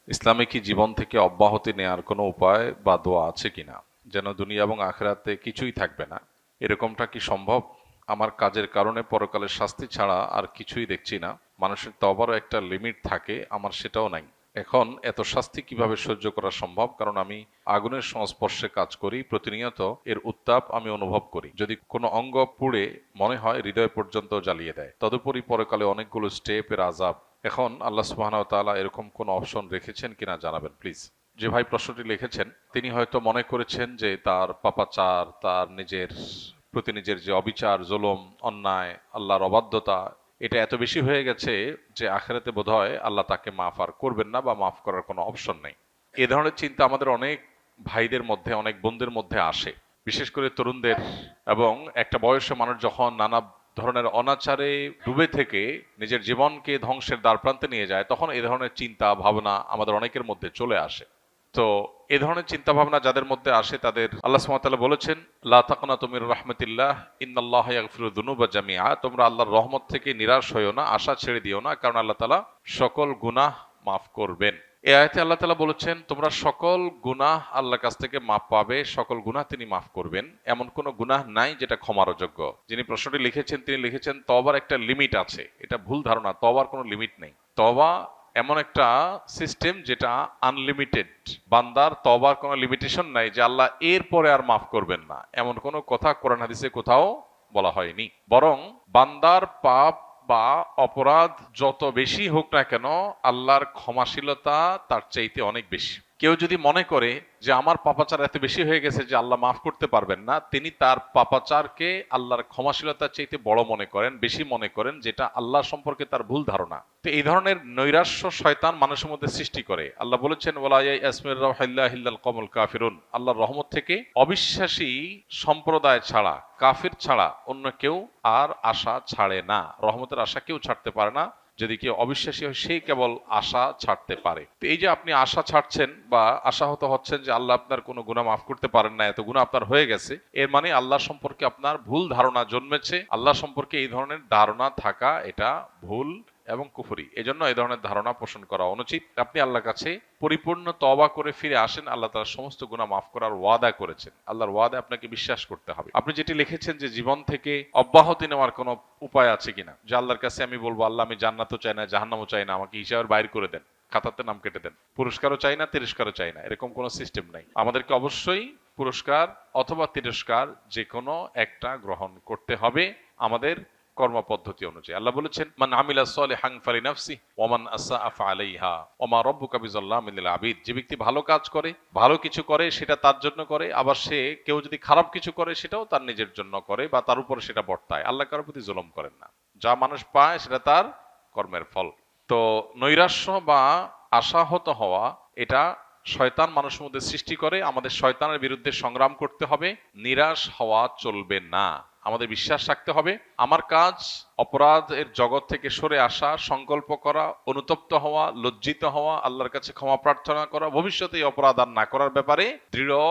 ইসলামে কি জীবন থেকে অব্যাহতি নেয়ার কোনো উপায় বা দোয়া আছে কিনা, যেন দুনিয়া এবং আখিরাতে কিছুই থাকবে না? এরকমটা কি সম্ভব? আমার কাজের কারণে পরকালের শাস্তি ছাড়া আর কিছুই দেখছি না। মানুষের তওবারও একটা লিমিট থাকে, আমার সেটাও নাই। এখন এত শাস্তি কিভাবে সহ্য করা সম্ভব? কারণ আমি আগুনের সংস্পর্শে কাজ করি, প্রতিনিয়ত এর উত্তাপ আমি অনুভব করি। যদি কোনো অঙ্গ পুড়ে মনে হয় হৃদয় পর্যন্ত জ্বালিয়ে দেয়। তদুপরি পরকালে অনেকগুলো স্টেপের আযাব। এখন আল্লাহ সুবহানাহু ওয়া তাআলা এরকম কোন অপশন রেখেছেন কিনা জানাবেন প্লিজ। যে ভাই প্রশ্নটি লিখেছেন তিনি হয়তো মনে করেছেন যে তার পাপাচার, তার নিজের প্রতি নিজের যে অবিচার, জুলুম, অন্যায়, আল্লাহর অবাধ্যতা, এটা এত বেশি হয়ে গেছে যে আখিরাতে বোধহয় আল্লাহ তাকে মাফ আর করবেন না বা মাফ করার কোনো অপশন নেই। এ ধরনের চিন্তা আমাদের অনেক ভাইদের মধ্যে, অনেক বোনদের মধ্যে আসে, বিশেষ করে তরুণদের। এবং একটা বয়সে মানুষ যখন নানা ধরনের অনাচারে ডুবে থেকে নিজের জীবনকে ধ্বংসের দ্বারপ্রান্তে নিয়ে যায়, তখন এই ধরনের চিন্তা ভাবনা আমাদের অনেকের মধ্যে চলে আসে। তো এ ধরনের চিন্তা ভাবনা যাদের মধ্যে আসে তাদের আল্লাহ সুবহানাহু ওয়া তাআলা বলেছেন, লা তাকনাতু মির রাহমাতিল্লাহ ইন্নাল্লাহা ইয়াগফিরুয যুনুবা জামিআ। তোমরা আল্লাহর রহমত থেকে নিরাশ হইও না, আশা ছেড়ে দিও না, কারণ আল্লাহ তাআলা সকল গুনাহ মাফ করবেন। এই আয়াতে আল্লাহ তাআলা বলেছেন তোমরা সকল গুনাহ আল্লাহর কাছ থেকে মাফ পাবে, সকল গুনাহ তিনি মাফ করবেন। এমন কোনো গুনাহ নাই যেটা ক্ষমার অযোগ্য। যিনি প্রশ্নটি লিখেছেন তিনি লিখেছেন তওবার একটা লিমিট আছে। এটা ভুল ধারণা, তওবার কোনো লিমিট নেই। তওবা এমন একটা সিস্টেম যেটা আনলিমিটেড। বান্দার তওবার কোনো লিমিটেশন নাই যে আল্লাহ এর পরে আর মাফ করবেন না, এমন কোনো কথা কোরআন হাদিসে কোথাও বলা হয়নি। বরং বান্দার পাপ বা অপরাধ যত বেশি হোক না কেন, আল্লাহর ক্ষমাশীলতা তার চাইতে অনেক বেশি। কেউ যদি মনে করে যে আমার পাপাচার এত বেশি হয়ে গেছে যে আল্লাহ মাফ করতে পারবেন না, তিনি তার পাপাচারকে আল্লাহর ক্ষমাশীলতার চাইতে বড় মনে করেন, বেশি মনে করেন, যেটা আল্লাহ সম্পর্কে তার ভুল ধারণা। তো এই ধরনের নৈরাশ্য শয়তান মানুষের মধ্যে সৃষ্টি করে। আল্লাহ বলেছেন ওয়ালা ইয়াসমির রাহিল্লাহ ইল্লাল কওমুল কাফিরুন। আল্লাহর রহমত থেকে অবিশ্বাসী সম্প্রদায় ছাড়া, কাফির ছাড়া অন্য কেউ আর আশা ছাড়ে না। রহমতের আশা কেউ ছাড়তে পারে না। যদি কেউ অবিশ্বাসী হয় সেই কেবল আশা ছাড়তে পারে। তো এই যে আপনি আশা ছাড়ছেন বা আশাহত হচ্ছেন যে আল্লাহ আপনার কোনো গুনাহ মাফ করতে পারেন না, এত গুনাহ আপনার হয়ে গেছে, এর মানে আল্লাহ সম্পর্কে আপনার ভুল ধারণা জন্মেছে। আল্লাহ সম্পর্কে এই ধরনের ধারণা থাকা এটা ভুল এবং কুফরি। এজন্য এই ধরনের ধারণা পোষণ করা অনুচিত। আপনি আল্লাহর কাছে পরিপূর্ণ তওবা করে ফিরে আসেন, আল্লাহ তাআলা সমস্ত গুনাহ মাফ করার ওয়াদা করেছেন। আল্লাহর ওয়াদা আপনাকে বিশ্বাস করতে হবে। আপনি যেটি লিখেছেন যে জীবন থেকে অব্যাহতি নেওয়ার কোনো উপায় আছে কিনা, যে আল্লাহর কাছে আমি বলবো আল্লাহ আমি জান্নাতও চাই না, জাহান্নামও চাই না, আমাকে হিসাবের বাইর করে দেন, খাতাতে নাম কেটে দেন, পুরস্কারও চাই না, তিরস্কারও চাই না, এরকম কোনো সিস্টেম নাই। আমাদেরকে অবশ্যই পুরস্কার অথবা তিরস্কার যে কোনো একটা গ্রহণ করতে হবে আমাদের কর্মপদ্ধতি অনুযায়ী। আল্লাহ বলেছেন মান আমিলা সলিহান ফালিনাফসি ওয়া মান আসআ ফাআলাইহা ওয়া মা রাব্বুকা বিযাল্লামিল লিল আবিদ। যে ব্যক্তি ভালো কাজ করে, ভালো কিছু করে, সেটা তার জন্য করে। আবার সে কেউ যদি খারাপ কিছু করে সেটাও তার নিজের জন্য করে বা তার উপর সেটা বর্তায়। আল্লাহ কারোর প্রতি জুলুম করেন না। যা মানুষ পায় সেটা তার কর্মের ফল। তো নৈরাশ্য বা আশাহত হওয়া এটা শয়তান মানুষের মধ্যে সৃষ্টি করে। আমাদের শয়তানের বিরুদ্ধে সংগ্রাম করতে হবে। নিরাশ হওয়া চলবে না। আমাদের বিশ্বাস রাখতে হবে আমার কাজ অপরাধের জগৎ থেকে সরে আসা, সংকল্প করা, অনুতপ্ত হওয়া, লজ্জিত হওয়া, আল্লাহর কাছে ক্ষমা প্রার্থনা করা, ভবিষ্যতে এই অপরাধ আর না করার ব্যাপারে দৃঢ়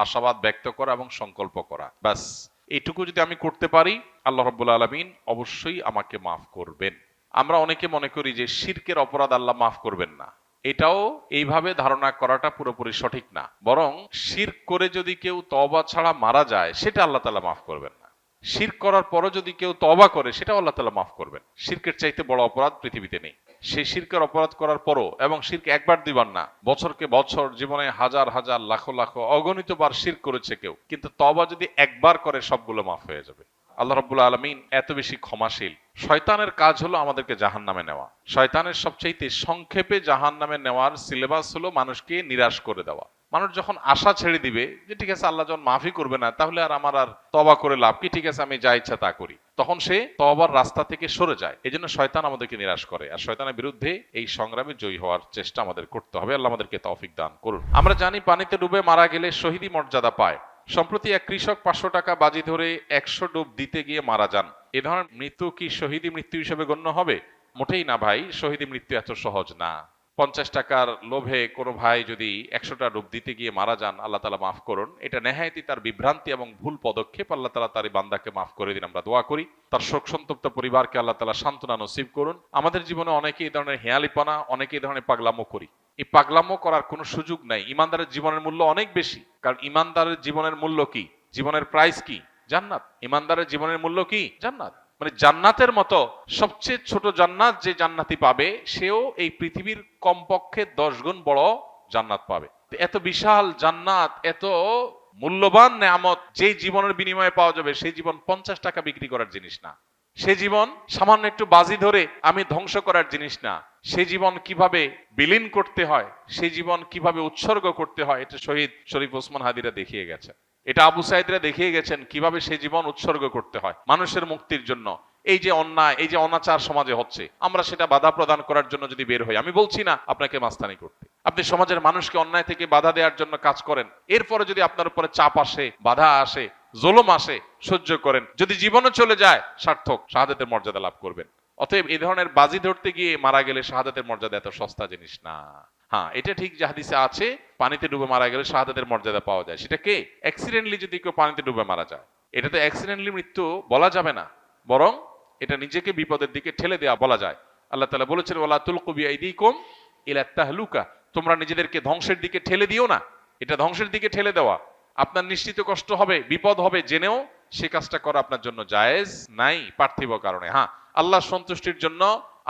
আশাবাদ ব্যক্ত করা এবং সংকল্প করা। ব্যাস এইটুকু যদি আমি করতে পারি, আল্লাহ রাব্বুল আলামিন অবশ্যই আমাকে মাফ করবেন। আমরা অনেকে মনে করি যে শিরকের অপরাধ আল্লাহ মাফ করবেন না। এটাও এইভাবে ধারণা করাটা পুরোপুরি সঠিক না। বরং শিরক করে যদি কেউ তওবা ছাড়া মারা যায়, সেটা আল্লাহ তাআলা মাফ করবেন না। শিরক করার পরও যদি কেউ তওবা করে, সেটাও আল্লাহ তাআলা মাফ করবেন। শিরকের চাইতে বড় অপরাধ পৃথিবীতে নেই। সেই শিরকের অপরাধ করার পরও, এবং শিরক একবার দুইবার না, বছরকে বছর, জীবনে হাজার হাজার লাখো লাখো অগণিত বার শিরক করেছে কেউ, কিন্তু তওবা যদি একবার করে সবগুলো মাফ হয়ে যাবে। আল্লাহ রাব্বুল আলামিন এত বেশি ক্ষমাশীল। শয়তানের কাজ হলো আমাদেরকে জাহান্নামে নেওয়া। শয়তানের সবচাইতে সংক্ষেপে জাহান্নামে নেওয়ার সিলেবাস হলো মানুষকে নিরাশ করে দেওয়া। মানুষ যখন আশা ছেড়ে দিবে যে ঠিক আছে আল্লাহ যখন মাফই করবে না, তাহলে আর আমার আর তওবা করে লাভ কি, ঠিক আছে আমি যা ইচ্ছা তা করি, তখন সে তওবার রাস্তা থেকে সরে যায়। এজন্য শয়তান আমাদেরকে নিরাশ করে। আর শয়তানের বিরুদ্ধে এই সংগ্রামে জয়ী হওয়ার চেষ্টা আমাদের করতে হবে। আল্লাহ আমাদেরকে তৌফিক দান করুন। আমরা জানি পানিতে ডুবে মারা গেলে শহীদি মর্যাদা পায়। সম্প্রতি এক কৃষক 500 টাকা বাজি ধরে 100 ডুব দিতে গিয়ে মারা যান। এ ধরনের মৃত্যু কি শহীদি মৃত্যু হিসেবে গণ্য হবে? মোটেই না ভাই, শহীদি মৃত্যু এত সহজ না। 50 টাকার লোভে কোনো ভাই যদি 100টা ডুব দিতে গিয়ে মারা যান, আল্লাহ তাআলা মাফ করুন। এটা নেহায়েতই তার বিভ্রান্তি এবং ভুল পদক্ষেপ। আল্লাহ তাআলা তার এই বান্দাকে মাফ করে দিন, আমরা দোয়া করি। তার শোক সন্তপ্ত পরিবারকে আল্লাহ তাআলা সান্ত্বনা নসিব করুন। আমাদের জীবনে অনেকে এই ধরনের হেয়ালিপনা, অনেকে এই ধরনের পাগলামো করি। এই পাগলামো করার কোনো সুযোগ নাই। ইমানদারের জীবনের মূল্য অনেক বেশি। কারণ ইমানদারের জীবনের মূল্য কি? জীবনের প্রাইস কি? জান্নাত। ইমানদারের জীবনের মূল্য কি? জান্নাত। মানে জান্নাতের মতো সবচেয়ে ছোট জান্নাত যে জান্নাতি পাবে, সেও এই পৃথিবীর কমপক্ষে 10 গুণ বড় জান্নাত পাবে। এত বিশাল জান্নাত, এত মূল্যবান নেয়ামত যে জীবনের বিনিময়ে পাওয়া যাবে, সেই জীবন 50 টাকা বিক্রি করার জিনিস না। সে জীবন সামান্য একটু বাজি ধরে আমি ধ্বংস করার জিনিস না। সে জীবন কিভাবে বিলীন করতে হয়, সেই জীবন কিভাবে উৎসর্গ করতে হয়, এটা শহীদ শরীফ ওসমান হাদিরা দেখিয়ে গেছে। এটা আবু সাইদরা দেখিয়ে গেছেন কিভাবে সে জীবন উৎসর্গ করতে হয় মানুষের মুক্তির জন্য। এই যে অন্যায়, এই যে অনাচার সমাজে হচ্ছে, আমরা সেটা বাধা প্রদান করার জন্য যদি বের হই, আমি বলছি না আপনাকে মাস্তানি করতে, আপনি সমাজের মানুষকে অন্যায় থেকে বাধা দেওয়ার জন্য কাজ করেন। এরপরে যদি আপনার উপরে চাপ আসে, বাধা আসে, জুলুম আসে, সহ্য করেন। যদি জীবনও চলে যায়, সার্থক, শাহাদাতের মর্যাদা লাভ করবেন। অতএব এই ধরনের বাজি ধরতে গিয়ে মারা গেলে শাহাদাতের মর্যাদা এত সস্তা জিনিস না। হ্যাঁ, এটা ঠিক যে হাদিসে আছে পানিতে ডুবে মারা গেলে শাহাদাতের মর্যাদা পাওয়া যায়। সেটা কে? অ্যাক্সিডেন্টলি যদি কেউ পানিতে ডুবে মারা যায়, এটা তো অ্যাক্সিডেন্টলি মৃত্যু বলা যাবে না, বরং এটা নিজেকে বিপদের দিকে ঠেলে দেওয়া বলা যায়। আল্লাহ তাআলা বলেছেন, ওয়ালা তুলকু বিআইদিকুম ইলা তাহলুকা, তোমরা নিজেদেরকে ধ্বংসের দিকে ঠেলে দিও না। এটা ধ্বংসের দিকে ঠেলে দেওয়া। আপনার নিশ্চিত কষ্ট হবে, বিপদ হবে, জেনেও সে কাজটা করা আপনার জন্য জায়েজ নাই পার্থিব কারণে। হ্যাঁ, আল্লাহর সন্তুষ্টির জন্য,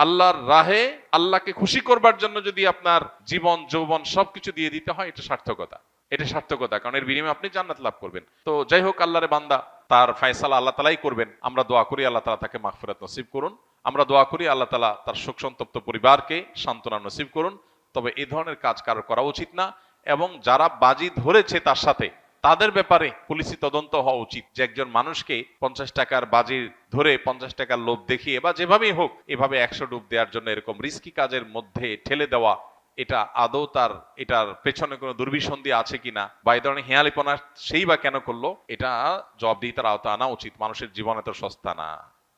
আল্লাহর রাহে, আল্লাহকে খুশি করবার জন্য যদি আপনার জীবন যৌবন সবকিছু দিয়ে দিতে হয়, এটা সার্থকতা। এটা সার্থকতা, কারণ এর বিনিময়ে আপনি জান্নাত লাভ করবেন। তো যাই হোক, আল্লাহরে বান্দা, তার ফয়সালা আল্লাহ তাআলাই করবেন। আমরা দোয়া করি আল্লাহ তাআলা তাকে মাগফিরাত নসিব করুন। আমরা দোয়া করি আল্লাহ তাআলা তার শোক সন্তপ্ত পরিবারকে সান্ত্বনা নসিব করুন। তবে এই ধরনের কাজ কারো করা উচিত না, এবং যারা বাজি ধরেছে তার সাথে, তাদের ব্যাপারে পুলিশি তদন্ত হওয়া উচিত। যে একজন মানুষকে 50 টাকার বাজি ধরে, 50 টাকার লোভ দেখিয়ে বা যেভাবেই হোক এভাবে 100 ডুব দেওয়ার জন্য এরকম রিস্কি কাজের মধ্যে ঠেলে দেওয়া, এটা আদৌ এটার পেছনে কোনো দুর্বিসন্ধি আছে কিনা, বা এই ধরনের হেয়ালিপনা সেই বা কেন করলো, এটা জবাবদিহিতার আওতায় আনা উচিত। মানুষের জীবন এত সস্তা না।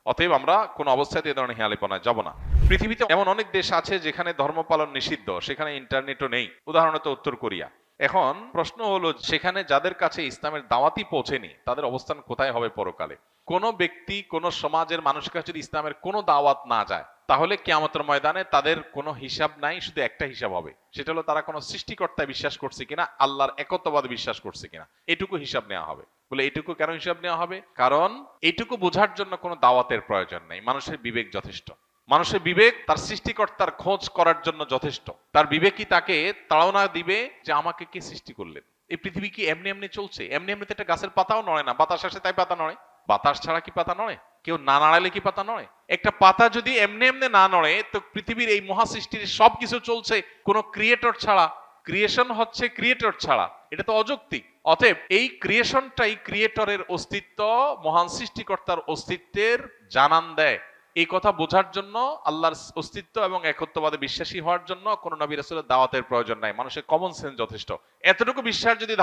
অতএব আমরা কোনো অবস্থাতে এই ধরনের হেয়ালিপনায় যাব না। পৃথিবীতে এমন অনেক দেশ আছে যেখানে ধর্ম পালন নিষিদ্ধ, সেখানে ইন্টারনেটও নেই। উদাহরণত উত্তর কোরিয়া। এখন প্রশ্ন হলো, সেখানে যাদের কাছে ইসলামের দাওয়াতই পৌঁছেনি, তাদের অবস্থান কোথায় হবে পরকালে? কোনো ব্যক্তি, কোনো সমাজের মানুষের কাছে যদি ইসলামের কোনো দাওয়াত না যায়, তাহলে কিয়ামতের ময়দানে তাদের কোনো হিসাব নাই, শুধু একটা হিসাব হবে। সেটা হলো তারা কোনো সৃষ্টিকর্তায় বিশ্বাস করছে কিনা, আল্লাহর একত্ববাদে বিশ্বাস করছে কিনা, এটুকু হিসাব নেওয়া হবে। বলে এটুকু কেন হিসাব নেওয়া হবে? কারণ এটুকু বোঝার জন্য কোনো দাওয়াতের প্রয়োজন নেই। মানুষের বিবেক যথেষ্ট। মানুষের বিবেক তার সৃষ্টিকর্তার খোঁজ করার জন্য যথেষ্ট। তার বিবেকই তাকে তাড়না দিবে যে আমাকে কে সৃষ্টি করলেন। এই পৃথিবী কি এমনি এমনি চলছে? এমনি এমনিতে একটা গাছের পাতাও নড়ে না, বাতাস আসে তাই পাতা নড়ে। বাতাস ছাড়া কি পাতা নড়ে? কেউ না নাড়ালে কি পাতা নড়ে? একটা পাতা যদি এমনি এমনি না নড়ে, তো পৃথিবীর এই মহাসৃষ্টির সবকিছু চলছে কোনো ক্রিয়েটর ছাড়া। ক্রিয়েশন হচ্ছে ক্রিয়েটর ছাড়া, এটা তো অযৌক্তিক। অতএব এই ক্রিয়েশনটাই ক্রিয়েটরের অস্তিত্ব, মহান সৃষ্টিকর্তার অস্তিত্বের জানান দেয়। এই কথা বোঝার জন্য, আল্লাহর অস্তিত্ব এবং একত্ববাদে বিশ্বাসী হওয়ার জন্য কোনো নবী রাসূলের দাওয়াতের প্রয়োজন নাই। মানুষের কমন সেন্স যথেষ্ট। এতটুকু বিশ্বাস যদি